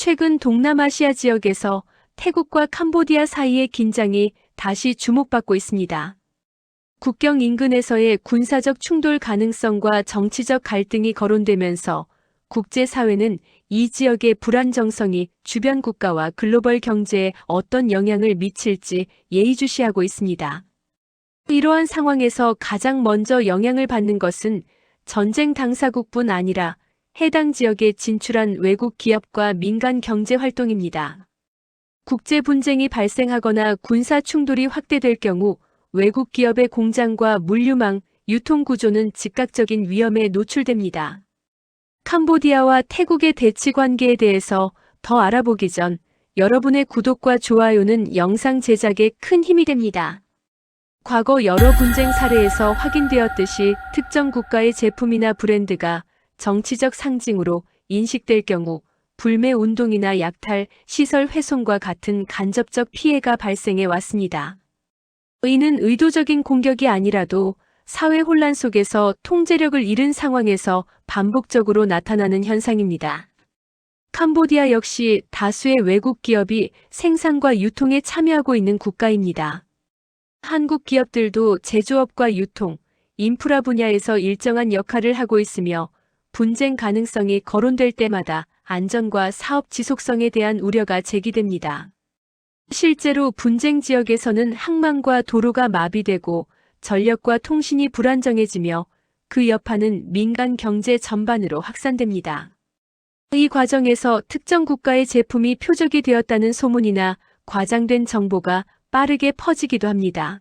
최근 동남아시아 지역에서 태국과 캄보디아 사이의 긴장이 다시 주목받고 있습니다. 국경 인근에서의 군사적 충돌 가능성과 정치적 갈등이 거론되면서 국제사회는 이 지역의 불안정성이 주변 국가와 글로벌 경제에 어떤 영향을 미칠지 예의주시하고 있습니다. 이러한 상황에서 가장 먼저 영향을 받는 것은 전쟁 당사국뿐 아니라 해당 지역에 진출한 외국 기업과 민간 경제 활동입니다. 국제 분쟁이 발생하거나 군사 충돌이 확대될 경우 외국 기업의 공장과 물류망, 유통 구조는 즉각적인 위험에 노출됩니다. 캄보디아와 태국의 대치 관계에 대해서 더 알아보기 전 여러분의 구독과 좋아요는 영상 제작에 큰 힘이 됩니다. 과거 여러 분쟁 사례에서 확인되었듯이 특정 국가의 제품이나 브랜드가 정치적 상징으로 인식될 경우 불매 운동이나 약탈, 시설 훼손과 같은 간접적 피해가 발생해 왔습니다. 이는 의도적인 공격이 아니라도 사회 혼란 속에서 통제력을 잃은 상황에서 반복적으로 나타나는 현상입니다. 캄보디아 역시 다수의 외국 기업이 생산과 유통에 참여하고 있는 국가입니다. 한국 기업들도 제조업과 유통, 인프라 분야에서 일정한 역할을 하고 있으며 분쟁 가능성이 거론될 때마다 안전과 사업 지속성에 대한 우려가 제기됩니다. 실제로 분쟁 지역에서는 항만과 도로가 마비되고 전력과 통신이 불안정해지며 그 여파는 민간 경제 전반으로 확산됩니다. 이 과정에서 특정 국가의 제품이 표적이 되었다는 소문이나 과장된 정보가 빠르게 퍼지기도 합니다.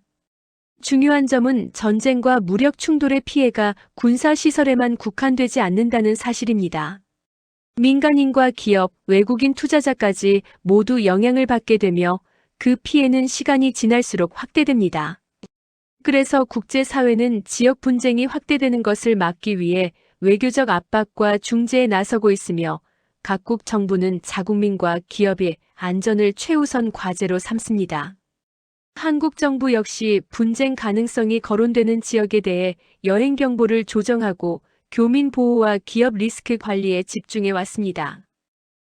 중요한 점은 전쟁과 무력 충돌의 피해가 군사시설에만 국한되지 않는다는 사실입니다. 민간인과 기업, 외국인 투자자까지 모두 영향을 받게 되며 그 피해는 시간이 지날수록 확대됩니다. 그래서 국제사회는 지역 분쟁이 확대되는 것을 막기 위해 외교적 압박과 중재에 나서고 있으며 각국 정부는 자국민과 기업의 안전을 최우선 과제로 삼습니다. 한국 정부 역시 분쟁 가능성이 거론되는 지역에 대해 여행 경보를 조정하고 교민 보호와 기업 리스크 관리에 집중해 왔습니다.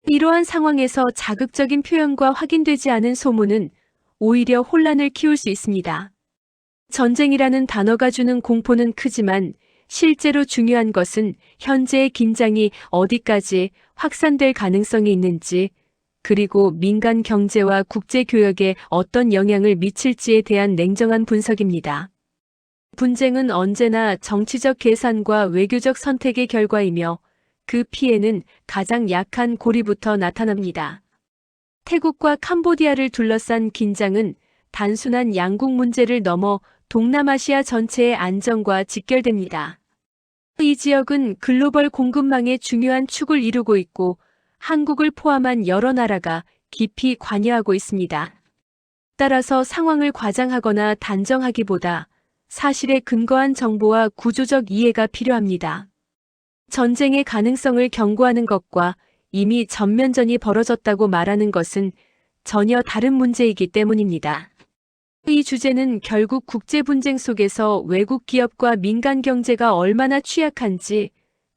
이러한 상황에서 자극적인 표현과 확인되지 않은 소문은 오히려 혼란을 키울 수 있습니다. 전쟁이라는 단어가 주는 공포는 크지만 실제로 중요한 것은 현재의 긴장이 어디까지 확산될 가능성이 있는지, 그리고 민간 경제와 국제 교역에 어떤 영향을 미칠지에 대한 냉정한 분석입니다. 분쟁은 언제나 정치적 계산과 외교적 선택의 결과이며 그 피해는 가장 약한 고리부터 나타납니다. 태국과 캄보디아를 둘러싼 긴장은 단순한 양국 문제를 넘어 동남아시아 전체의 안정과 직결됩니다. 이 지역은 글로벌 공급망의 중요한 축을 이루고 있고 한국을 포함한 여러 나라가 깊이 관여하고 있습니다. 따라서 상황을 과장하거나 단정하기보다 사실에 근거한 정보와 구조적 이해가 필요합니다. 전쟁의 가능성을 경고하는 것과 이미 전면전이 벌어졌다고 말하는 것은 전혀 다른 문제이기 때문입니다. 이 주제는 결국 국제 분쟁 속에서 외국 기업과 민간 경제가 얼마나 취약한지,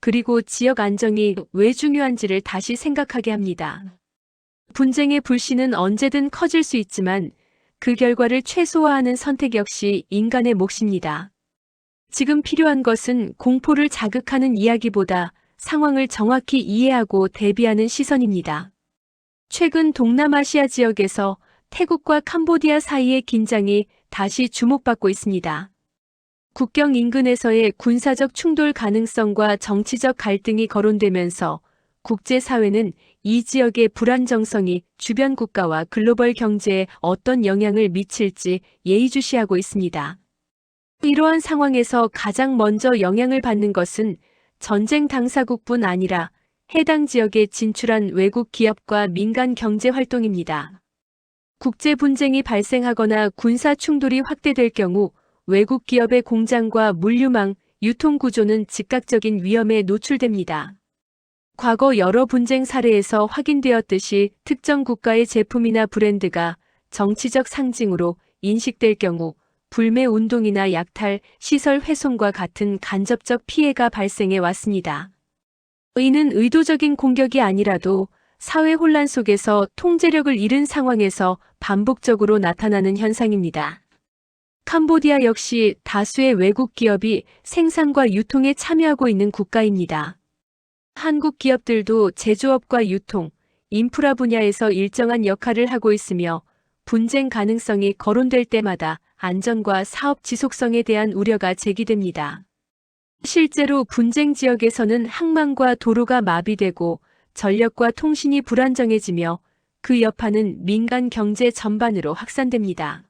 그리고 지역 안정이 왜 중요한지를 다시 생각하게 합니다. 분쟁의 불씨는 언제든 커질 수 있지만 그 결과를 최소화하는 선택 역시 인간의 몫입니다. 지금 필요한 것은 공포를 자극하는 이야기보다 상황을 정확히 이해하고 대비하는 시선입니다. 최근 동남아시아 지역에서 태국과 캄보디아 사이의 긴장이 다시 주목받고 있습니다. 국경 인근에서의 군사적 충돌 가능성과 정치적 갈등이 거론되면서 국제사회는 이 지역의 불안정성이 주변 국가와 글로벌 경제에 어떤 영향을 미칠지 예의주시하고 있습니다. 이러한 상황에서 가장 먼저 영향을 받는 것은 전쟁 당사국뿐 아니라 해당 지역에 진출한 외국 기업과 민간 경제 활동입니다. 국제 분쟁이 발생하거나 군사 충돌이 확대될 경우 외국 기업의 공장과 물류망, 유통 구조는 즉각적인 위험에 노출됩니다. 과거 여러 분쟁 사례에서 확인되었듯이 특정 국가의 제품이나 브랜드가 정치적 상징으로 인식될 경우 불매 운동이나 약탈, 시설 훼손과 같은 간접적 피해가 발생해 왔습니다. 이는 의도적인 공격이 아니라도 사회 혼란 속에서 통제력을 잃은 상황에서 반복적으로 나타나는 현상입니다. 캄보디아 역시 다수의 외국 기업이 생산과 유통에 참여하고 있는 국가입니다. 한국 기업들도 제조업과 유통, 인프라 분야에서 일정한 역할을 하고 있으며 분쟁 가능성이 거론될 때마다 안전과 사업 지속성에 대한 우려가 제기됩니다. 실제로 분쟁 지역에서는 항만과 도로가 마비되고 전력과 통신이 불안정해지며 그 여파는 민간 경제 전반으로 확산됩니다.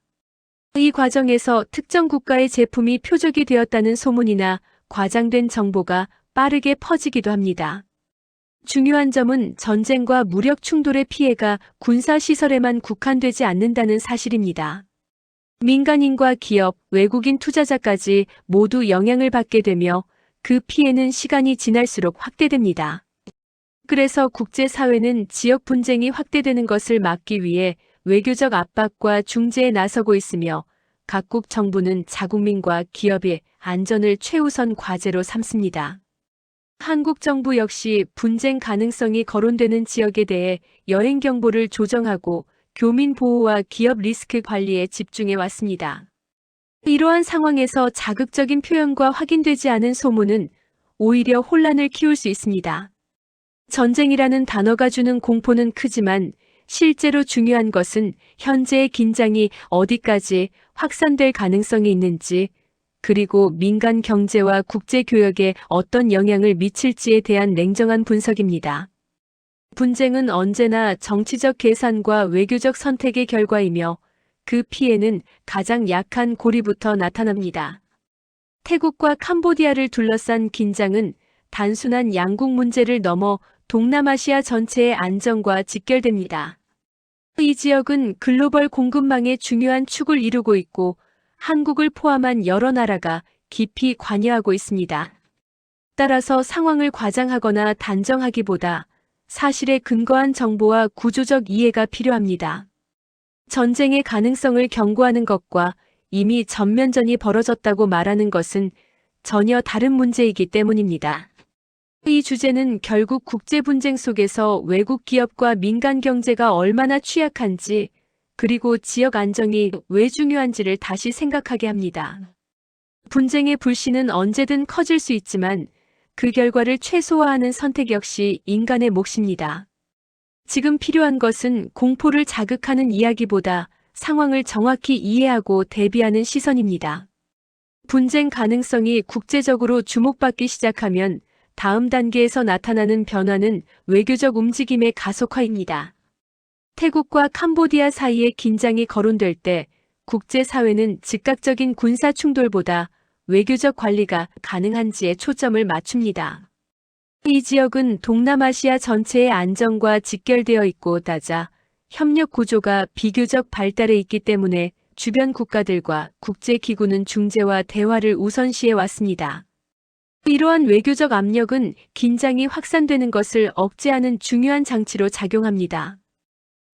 이 과정에서 특정 국가의 제품이 표적이 되었다는 소문이나 과장된 정보가 빠르게 퍼지기도 합니다. 중요한 점은 전쟁과 무력 충돌의 피해가 군사시설에만 국한되지 않는다는 사실입니다. 민간인과 기업, 외국인 투자자까지 모두 영향을 받게 되며 그 피해는 시간이 지날수록 확대됩니다. 그래서 국제사회는 지역 분쟁이 확대되는 것을 막기 위해 외교적 압박과 중재에 나서고 있으며 각국 정부는 자국민과 기업의 안전을 최우선 과제로 삼습니다. 한국 정부 역시 분쟁 가능성이 거론되는 지역에 대해 여행 경보를 조정하고 교민 보호와 기업 리스크 관리에 집중해 왔습니다. 이러한 상황에서 자극적인 표현과 확인되지 않은 소문은 오히려 혼란을 키울 수 있습니다. 전쟁이라는 단어가 주는 공포는 크지만 실제로 중요한 것은 현재의 긴장이 어디까지 확산될 가능성이 있는지, 그리고 민간 경제와 국제 교역에 어떤 영향을 미칠지에 대한 냉정한 분석입니다. 분쟁은 언제나 정치적 계산과 외교적 선택의 결과이며 그 피해는 가장 약한 고리부터 나타납니다. 태국과 캄보디아를 둘러싼 긴장은 단순한 양국 문제를 넘어 동남아시아 전체의 안정과 직결됩니다. 이 지역은 글로벌 공급망의 중요한 축을 이루고 있고 한국을 포함한 여러 나라가 깊이 관여하고 있습니다. 따라서 상황을 과장하거나 단정하기보다 사실에 근거한 정보와 구조적 이해가 필요합니다. 전쟁의 가능성을 경고하는 것과 이미 전면전이 벌어졌다고 말하는 것은 전혀 다른 문제이기 때문입니다. 이 주제는 결국 국제 분쟁 속에서 외국 기업과 민간 경제가 얼마나 취약한지, 그리고 지역 안정이 왜 중요한지를 다시 생각하게 합니다. 분쟁의 불씨는 언제든 커질 수 있지만 그 결과를 최소화하는 선택 역시 인간의 몫입니다. 지금 필요한 것은 공포를 자극하는 이야기보다 상황을 정확히 이해하고 대비하는 시선입니다. 분쟁 가능성이 국제적으로 주목받기 시작하면 다음 단계에서 나타나는 변화는 외교적 움직임의 가속화입니다. 태국과 캄보디아 사이의 긴장이 거론될 때 국제사회는 즉각적인 군사 충돌보다 외교적 관리가 가능한지에 초점을 맞춥니다. 이 지역은 동남아시아 전체의 안정과 직결되어 있고 따자 협력 구조가 비교적 발달해 있기 때문에 주변 국가들과 국제기구는 중재와 대화를 우선시해 왔습니다. 이러한 외교적 압력은 긴장이 확산되는 것을 억제하는 중요한 장치로 작용합니다.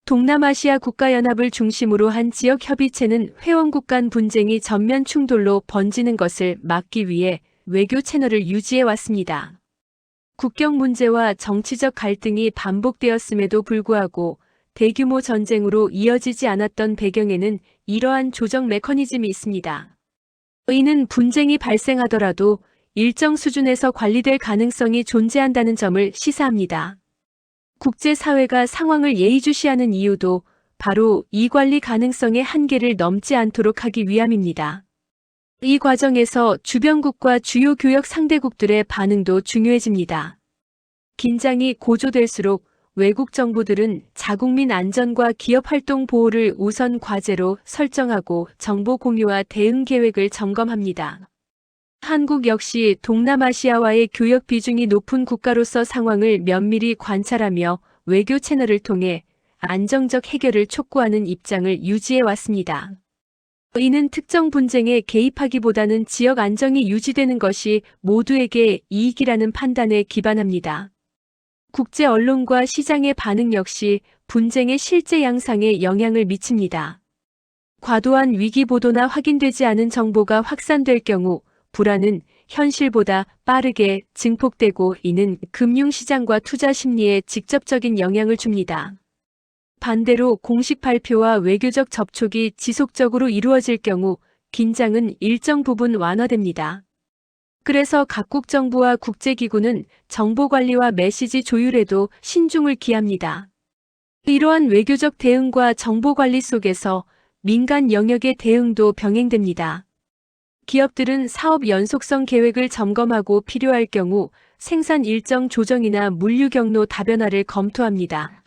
동남아시아 국가연합을 중심으로 한 지역 협의체는 회원국 간 분쟁이 전면 충돌로 번지는 것을 막기 위해 외교 채널을 유지해 왔습니다. 국경 문제와 정치적 갈등이 반복되었음에도 불구하고 대규모 전쟁으로 이어지지 않았던 배경에는 이러한 조정 메커니즘이 있습니다. 이는 분쟁이 발생하더라도 일정 수준에서 관리될 가능성이 존재한다는 점을 시사합니다. 국제사회가 상황을 예의주시하는 이유도 바로 이 관리 가능성의 한계를 넘지 않도록 하기 위함입니다. 이 과정에서 주변국과 주요 교역 상대국들의 반응도 중요해집니다. 긴장이 고조될수록 외국 정부들은 자국민 안전과 기업 활동 보호를 우선 과제로 설정하고 정보 공유와 대응 계획을 점검합니다. 한국 역시 동남아시아와의 교역 비중이 높은 국가로서 상황을 면밀히 관찰하며 외교 채널을 통해 안정적 해결을 촉구하는 입장을 유지해 왔습니다. 이는 특정 분쟁에 개입하기보다는 지역 안정이 유지되는 것이 모두에게 이익이라는 판단에 기반합니다. 국제 언론과 시장의 반응 역시 분쟁의 실제 양상에 영향을 미칩니다. 과도한 위기 보도나 확인되지 않은 정보가 확산될 경우 불안은 현실보다 빠르게 증폭되고 이는 금융시장과 투자 심리에 직접적인 영향을 줍니다. 반대로 공식 발표와 외교적 접촉이 지속적으로 이루어질 경우 긴장은 일정 부분 완화됩니다. 그래서 각국 정부와 국제기구는 정보 관리와 메시지 조율에도 신중을 기합니다. 이러한 외교적 대응과 정보 관리 속에서 민간 영역의 대응도 병행됩니다. 기업들은 사업 연속성 계획을 점검하고 필요할 경우 생산 일정 조정이나 물류 경로 다변화를 검토합니다.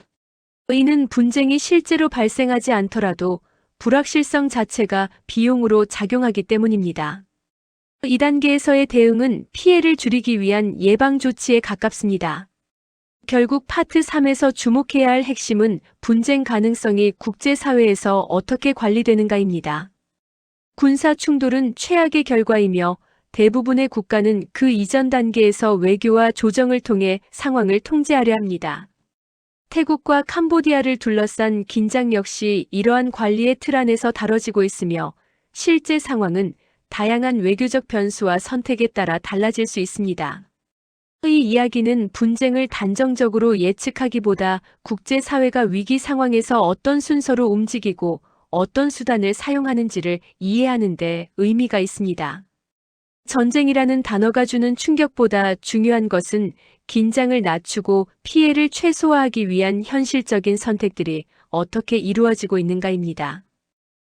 이는 분쟁이 실제로 발생하지 않더라도 불확실성 자체가 비용으로 작용하기 때문입니다. 2단계에서의 대응은 피해를 줄이기 위한 예방 조치에 가깝습니다. 결국 파트 3에서 주목해야 할 핵심은 분쟁 가능성이 국제사회에서 어떻게 관리되는가입니다. 군사 충돌은 최악의 결과이며 대부분의 국가는 그 이전 단계에서 외교와 조정을 통해 상황을 통제하려 합니다. 태국과 캄보디아를 둘러싼 긴장 역시 이러한 관리의 틀 안에서 다뤄지고 있으며 실제 상황은 다양한 외교적 변수와 선택에 따라 달라질 수 있습니다. 이 이야기는 분쟁을 단정적으로 예측하기보다 국제사회가 위기 상황에서 어떤 순서로 움직이고 어떤 수단을 사용하는지를 이해하는 데 의미가 있습니다. 전쟁이라는 단어가 주는 충격보다 중요한 것은 긴장을 낮추고 피해를 최소화하기 위한 현실적인 선택들이 어떻게 이루어지고 있는가입니다.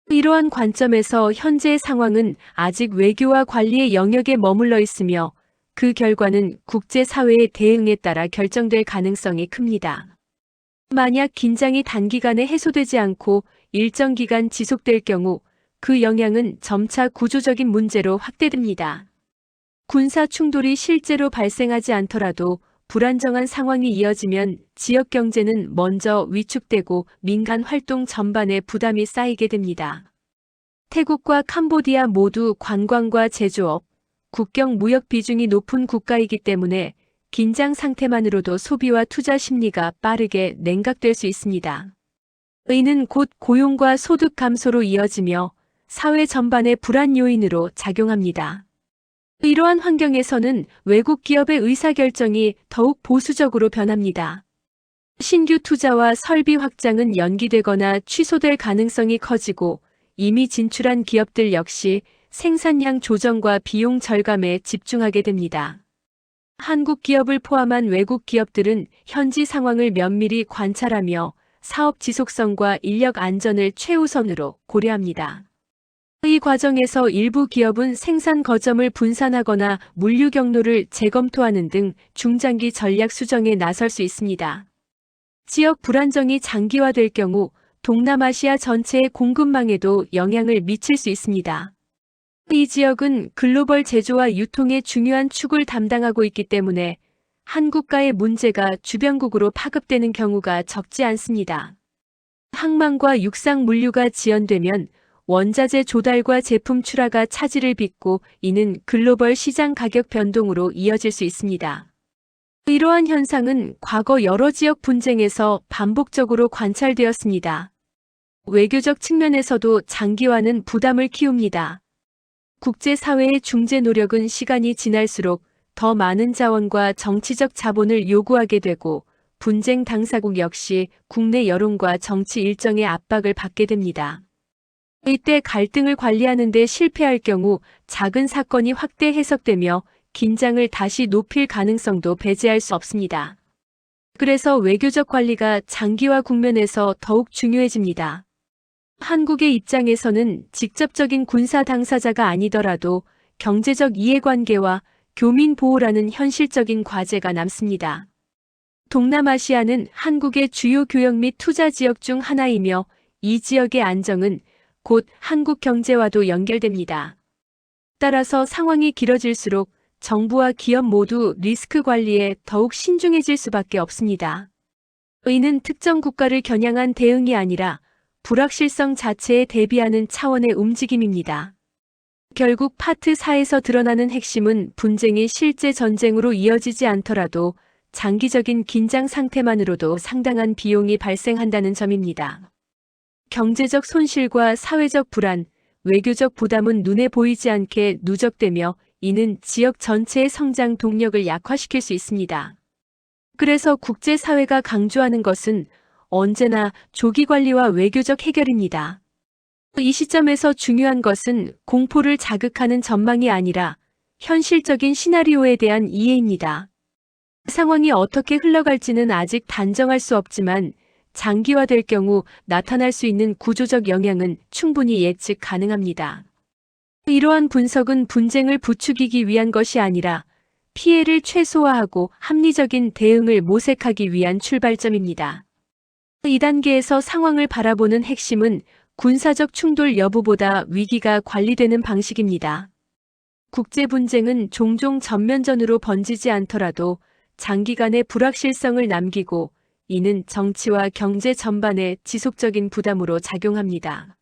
이러한 관점에서 현재의 상황은 아직 외교와 관리의 영역에 머물러 있으며 그 결과는 국제사회의 대응에 따라 결정될 가능성이 큽니다. 만약 긴장이 단기간에 해소되지 않고 일정 기간 지속될 경우 그 영향은 점차 구조적인 문제로 확대됩니다. 군사 충돌이 실제로 발생하지 않더라도 불안정한 상황이 이어지면 지역 경제는 먼저 위축되고 민간 활동 전반에 부담이 쌓이게 됩니다. 태국과 캄보디아 모두 관광과 제조업, 국경 무역 비중이 높은 국가이기 때문에 긴장 상태만으로도 소비와 투자 심리가 빠르게 냉각될 수 있습니다. 이는 곧 고용과 소득 감소로 이어지며 사회 전반의 불안 요인으로 작용합니다. 이러한 환경에서는 외국 기업의 의사결정이 더욱 보수적으로 변합니다. 신규 투자와 설비 확장은 연기되거나 취소될 가능성이 커지고 이미 진출한 기업들 역시 생산량 조정과 비용 절감에 집중하게 됩니다. 한국 기업을 포함한 외국 기업들은 현지 상황을 면밀히 관찰하며 사업 지속성과 인력 안전을 최우선으로 고려합니다. 이 과정에서 일부 기업은 생산 거점을 분산하거나 물류 경로를 재검토하는 등 중장기 전략 수정에 나설 수 있습니다. 지역 불안정이 장기화될 경우 동남아시아 전체의 공급망에도 영향을 미칠 수 있습니다. 이 지역은 글로벌 제조와 유통의 중요한 축을 담당하고 있기 때문에 한국과의 문제가 주변국으로 파급되는 경우가 적지 않습니다. 항만과 육상 물류가 지연되면 원자재 조달과 제품 출하가 차질을 빚고 이는 글로벌 시장 가격 변동으로 이어질 수 있습니다. 이러한 현상은 과거 여러 지역 분쟁에서 반복적으로 관찰되었습니다. 외교적 측면에서도 장기화는 부담을 키웁니다. 국제사회의 중재 노력은 시간이 지날수록 더 많은 자원과 정치적 자본을 요구하게 되고 분쟁 당사국 역시 국내 여론과 정치 일정의 압박을 받게 됩니다. 이때 갈등을 관리하는 데 실패할 경우 작은 사건이 확대 해석되며 긴장을 다시 높일 가능성도 배제할 수 없습니다. 그래서 외교적 관리가 장기화 국면에서 더욱 중요해집니다. 한국의 입장에서는 직접적인 군사 당사자가 아니더라도 경제적 이해관계와 교민 보호라는 현실적인 과제가 남습니다. 동남아시아는 한국의 주요 교역 및 투자 지역 중 하나이며 이 지역의 안정은 곧 한국 경제와도 연결됩니다. 따라서 상황이 길어질수록 정부와 기업 모두 리스크 관리에 더욱 신중해질 수밖에 없습니다. 이는 특정 국가를 겨냥한 대응이 아니라 불확실성 자체에 대비하는 차원의 움직임입니다. 결국 파트 4에서 드러나는 핵심은 분쟁이 실제 전쟁으로 이어지지 않더라도 장기적인 긴장 상태만으로도 상당한 비용이 발생한다는 점입니다. 경제적 손실과 사회적 불안, 외교적 부담은 눈에 보이지 않게 누적되며 이는 지역 전체의 성장 동력을 약화시킬 수 있습니다. 그래서 국제사회가 강조하는 것은 언제나 조기 관리와 외교적 해결입니다. 이 시점에서 중요한 것은 공포를 자극하는 전망이 아니라 현실적인 시나리오에 대한 이해입니다. 상황이 어떻게 흘러갈지는 아직 단정할 수 없지만 장기화될 경우 나타날 수 있는 구조적 영향은 충분히 예측 가능합니다. 이러한 분석은 분쟁을 부추기기 위한 것이 아니라 피해를 최소화하고 합리적인 대응을 모색하기 위한 출발점입니다. 이 단계에서 상황을 바라보는 핵심은 군사적 충돌 여부보다 위기가 관리되는 방식입니다. 국제 분쟁은 종종 전면전으로 번지지 않더라도 장기간의 불확실성을 남기고 이는 정치와 경제 전반에 지속적인 부담으로 작용합니다.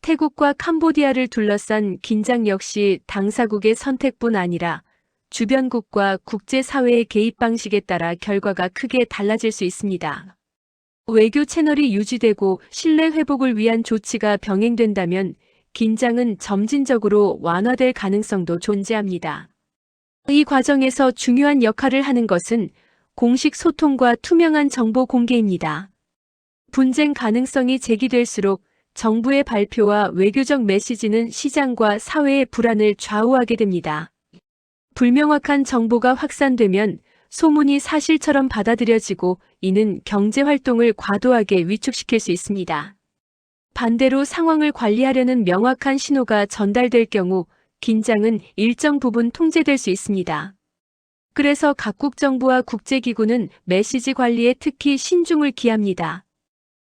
태국과 캄보디아를 둘러싼 긴장 역시 당사국의 선택뿐 아니라 주변국과 국제사회의 개입 방식에 따라 결과가 크게 달라질 수 있습니다. 외교 채널이 유지되고 신뢰 회복을 위한 조치가 병행된다면 긴장은 점진적으로 완화될 가능성도 존재합니다. 이 과정에서 중요한 역할을 하는 것은 공식 소통과 투명한 정보 공개입니다. 분쟁 가능성이 제기될수록 정부의 발표와 외교적 메시지는 시장과 사회의 불안을 좌우하게 됩니다. 불명확한 정보가 확산되면 소문이 사실처럼 받아들여지고 이는 경제 활동을 과도하게 위축시킬 수 있습니다. 반대로 상황을 관리하려는 명확한 신호가 전달될 경우 긴장은 일정 부분 통제될 수 있습니다. 그래서 각국 정부와 국제기구는 메시지 관리에 특히 신중을 기합니다.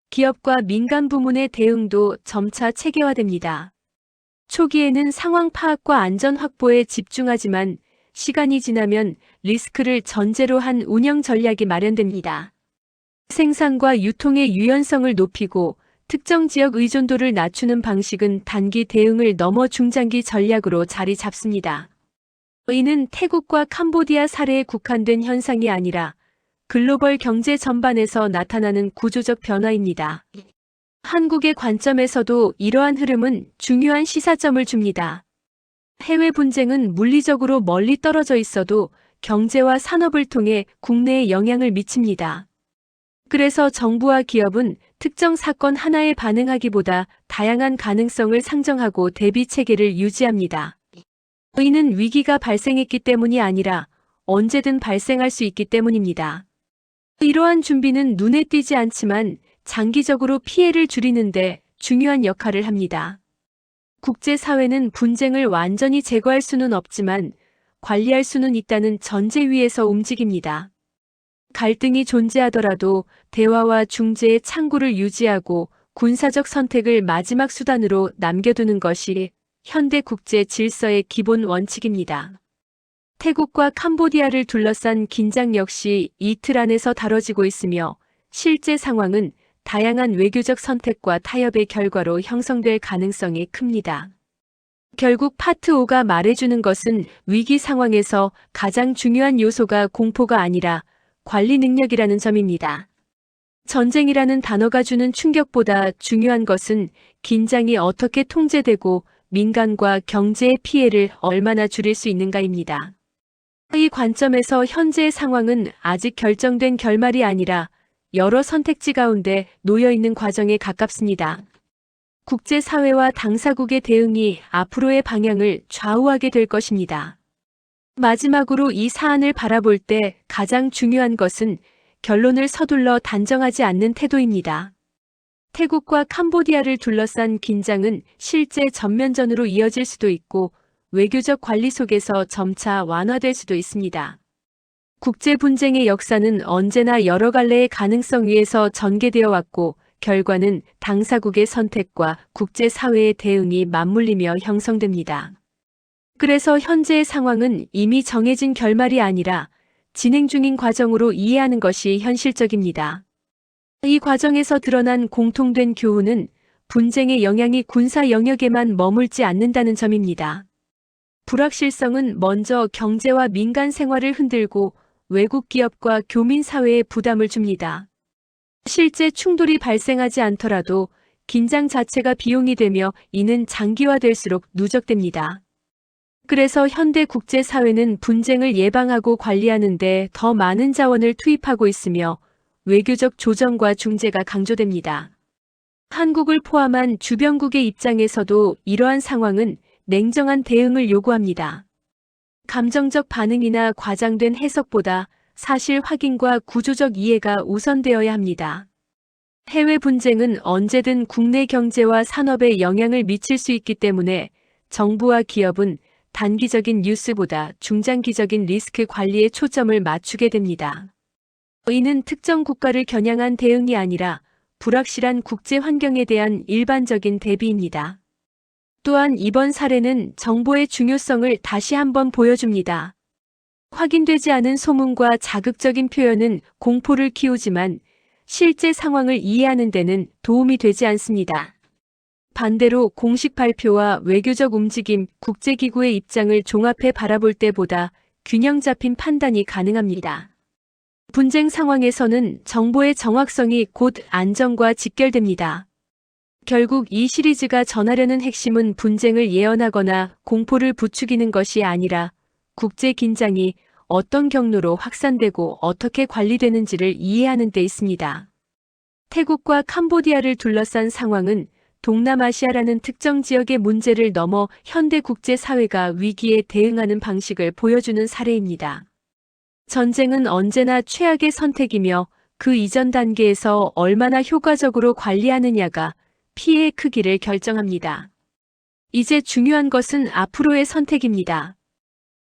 기업과 민간 부문의 대응도 점차 체계화됩니다. 초기에는 상황 파악과 안전 확보에 집중하지만 시간이 지나면 리스크를 전제로 한 운영 전략이 마련됩니다. 생산과 유통의 유연성을 높이고 특정 지역 의존도를 낮추는 방식은 단기 대응을 넘어 중장기 전략으로 자리 잡습니다. 이는 태국과 캄보디아 사례에 국한된 현상이 아니라 글로벌 경제 전반에서 나타나는 구조적 변화입니다. 한국의 관점에서도 이러한 흐름은 중요한 시사점을 줍니다. 해외 분쟁은 물리적으로 멀리 떨어져 있어도 경제와 산업을 통해 국내에 영향을 미칩니다. 그래서 정부와 기업은 특정 사건 하나에 반응하기보다 다양한 가능성을 상정하고 대비 체계를 유지합니다. 이는 위기가 발생했기 때문이 아니라 언제든 발생할 수 있기 때문입니다. 이러한 준비는 눈에 띄지 않지만 장기적으로 피해를 줄이는데 중요한 역할을 합니다. 국제사회는 분쟁을 완전히 제거할 수는 없지만 관리할 수는 있다는 전제 위에서 움직입니다. 갈등이 존재하더라도 대화와 중재의 창구를 유지하고 군사적 선택을 마지막 수단으로 남겨두는 것이 현대 국제 질서의 기본 원칙입니다. 태국과 캄보디아를 둘러싼 긴장 역시 이 틀 안에서 다뤄지고 있으며 실제 상황은 다양한 외교적 선택과 타협의 결과로 형성될 가능성이 큽니다. 결국 파트 5가 말해주는 것은 위기 상황에서 가장 중요한 요소가 공포가 아니라 관리 능력이라는 점입니다. 전쟁이라는 단어가 주는 충격보다 중요한 것은 긴장이 어떻게 통제되고 민간과 경제의 피해를 얼마나 줄일 수 있는가입니다. 이 관점에서 현재의 상황은 아직 결정된 결말이 아니라 여러 선택지 가운데 놓여있는 과정에 가깝습니다. 국제사회와 당사국의 대응이 앞으로의 방향을 좌우하게 될 것입니다. 마지막으로 이 사안을 바라볼 때 가장 중요한 것은 결론을 서둘러 단정하지 않는 태도입니다. 태국과 캄보디아를 둘러싼 긴장은 실제 전면전으로 이어질 수도 있고 외교적 관리 속에서 점차 완화될 수도 있습니다. 국제 분쟁의 역사는 언제나 여러 갈래의 가능성 위에서 전개되어 왔고 결과는 당사국의 선택과 국제사회의 대응이 맞물리며 형성됩니다. 그래서 현재의 상황은 이미 정해진 결말이 아니라 진행 중인 과정으로 이해하는 것이 현실적입니다. 이 과정에서 드러난 공통된 교훈은 분쟁의 영향이 군사 영역에만 머물지 않는다는 점입니다. 불확실성은 먼저 경제와 민간 생활을 흔들고 외국 기업과 교민 사회에 부담을 줍니다. 실제 충돌이 발생하지 않더라도 긴장 자체가 비용이 되며 이는 장기화될수록 누적됩니다. 그래서 현대 국제사회는 분쟁을 예방하고 관리하는 데 더 많은 자원을 투입하고 있으며 외교적 조정과 중재가 강조됩니다. 한국을 포함한 주변국의 입장에서도 이러한 상황은 냉정한 대응을 요구합니다. 감정적 반응이나 과장된 해석보다 사실 확인과 구조적 이해가 우선되어야 합니다. 해외 분쟁은 언제든 국내 경제와 산업에 영향을 미칠 수 있기 때문에 정부와 기업은 단기적인 뉴스보다 중장기적인 리스크 관리에 초점을 맞추게 됩니다. 이는 특정 국가를 겨냥한 대응이 아니라 불확실한 국제 환경에 대한 일반적인 대비입니다. 또한 이번 사례는 정보의 중요성을 다시 한번 보여줍니다. 확인되지 않은 소문과 자극적인 표현은 공포를 키우지만 실제 상황을 이해하는 데는 도움이 되지 않습니다. 반대로 공식 발표와 외교적 움직임, 국제기구의 입장을 종합해 바라볼 때보다 균형 잡힌 판단이 가능합니다. 분쟁 상황에서는 정보의 정확성이 곧 안정과 직결됩니다. 결국 이 시리즈가 전하려는 핵심은 분쟁을 예언하거나 공포를 부추기는 것이 아니라 국제 긴장이 어떤 경로로 확산되고 어떻게 관리되는지를 이해하는 데 있습니다. 태국과 캄보디아를 둘러싼 상황은 동남아시아라는 특정 지역의 문제를 넘어 현대 국제사회가 위기에 대응하는 방식을 보여주는 사례입니다. 전쟁은 언제나 최악의 선택이며 그 이전 단계에서 얼마나 효과적으로 관리하느냐가 피해의 크기를 결정합니다. 이제 중요한 것은 앞으로의 선택입니다.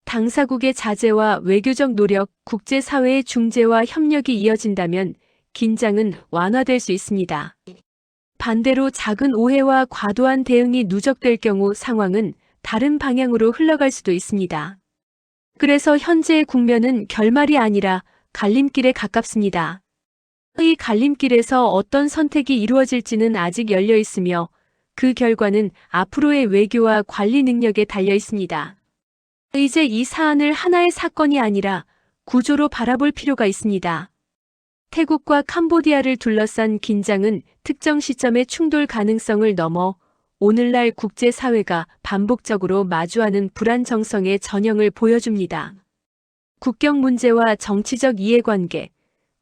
당사국의 자제와 외교적 노력, 국제사회의 중재와 협력이 이어진다면 긴장은 완화될 수 있습니다. 반대로 작은 오해와 과도한 대응이 누적될 경우 상황은 다른 방향으로 흘러갈 수도 있습니다. 그래서 현재의 국면은 결말이 아니라 갈림길에 가깝습니다. 이 갈림길에서 어떤 선택이 이루어질지는 아직 열려 있으며 그 결과는 앞으로의 외교와 관리 능력에 달려 있습니다. 이제 이 사안을 하나의 사건이 아니라 구조로 바라볼 필요가 있습니다. 태국과 캄보디아를 둘러싼 긴장은 특정 시점의 충돌 가능성을 넘어 오늘날 국제사회가 반복적으로 마주하는 불안정성의 전형을 보여줍니다. 국경 문제와 정치적 이해관계,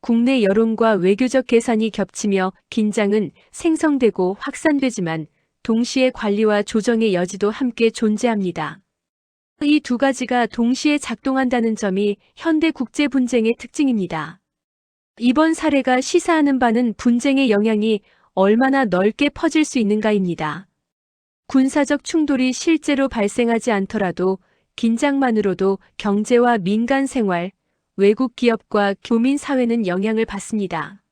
국내 여론과 외교적 계산이 겹치며 긴장은 생성되고 확산되지만 동시에 관리와 조정의 여지도 함께 존재합니다. 이 두 가지가 동시에 작동한다는 점이 현대 국제 분쟁의 특징입니다. 이번 사례가 시사하는 바는 분쟁의 영향이 얼마나 넓게 퍼질 수 있는가입니다. 군사적 충돌이 실제로 발생하지 않더라도 긴장만으로도 경제와 민간 생활, 외국 기업과 교민 사회는 영향을 받습니다.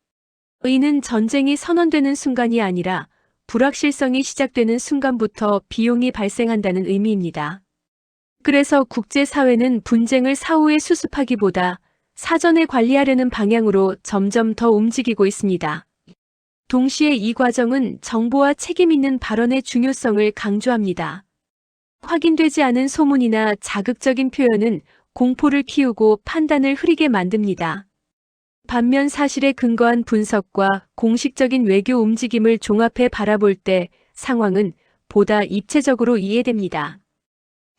이는 전쟁이 선언되는 순간이 아니라 불확실성이 시작되는 순간부터 비용이 발생한다는 의미입니다. 그래서 국제사회는 분쟁을 사후에 수습하기보다 사전에 관리하려는 방향으로 점점 더 움직이고 있습니다. 동시에 이 과정은 정보와 책임 있는 발언의 중요성을 강조합니다. 확인되지 않은 소문이나 자극적인 표현은 공포를 키우고 판단을 흐리게 만듭니다. 반면 사실에 근거한 분석과 공식적인 외교 움직임을 종합해 바라볼 때 상황은 보다 입체적으로 이해됩니다.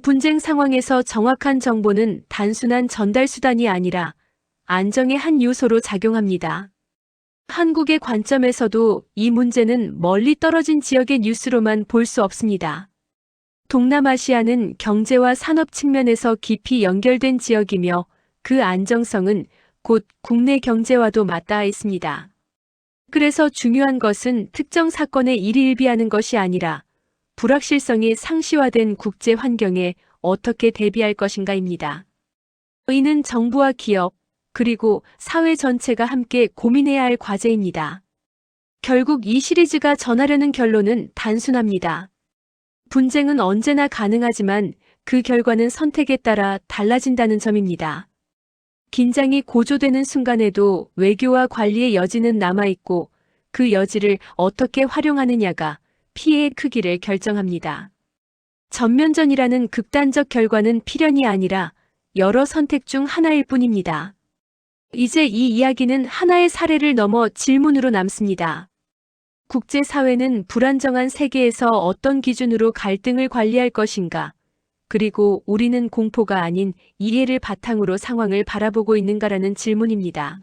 분쟁 상황에서 정확한 정보는 단순한 전달 수단이 아니라 안정의 한 요소로 작용합니다. 한국의 관점에서도 이 문제는 멀리 떨어진 지역의 뉴스로만 볼 수 없습니다. 동남아시아는 경제와 산업 측면에서 깊이 연결된 지역이며 그 안정성은 곧 국내 경제와도 맞닿아 있습니다. 그래서 중요한 것은 특정 사건에 일희일비하는 것이 아니라 불확실성이 상시화된 국제 환경에 어떻게 대비할 것인가입니다. 이는 정부와 기업, 그리고 사회 전체가 함께 고민해야 할 과제입니다. 결국 이 시리즈가 전하려는 결론은 단순합니다. 분쟁은 언제나 가능하지만 그 결과는 선택에 따라 달라진다는 점입니다. 긴장이 고조되는 순간에도 외교와 관리의 여지는 남아있고 그 여지를 어떻게 활용하느냐가 피해의 크기를 결정합니다. 전면전이라는 극단적 결과는 필연이 아니라 여러 선택 중 하나일 뿐입니다. 이제 이 이야기는 하나의 사례를 넘어 질문으로 남습니다. 국제사회는 불안정한 세계에서 어떤 기준으로 갈등을 관리할 것인가? 그리고 우리는 공포가 아닌 이해를 바탕으로 상황을 바라보고 있는가라는 질문입니다.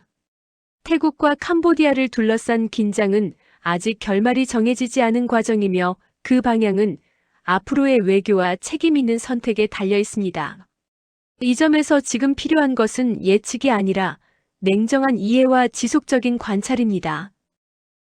태국과 캄보디아를 둘러싼 긴장은 아직 결말이 정해지지 않은 과정이며 그 방향은 앞으로의 외교와 책임 있는 선택에 달려 있습니다. 이 점에서 지금 필요한 것은 예측이 아니라 냉정한 이해와 지속적인 관찰입니다.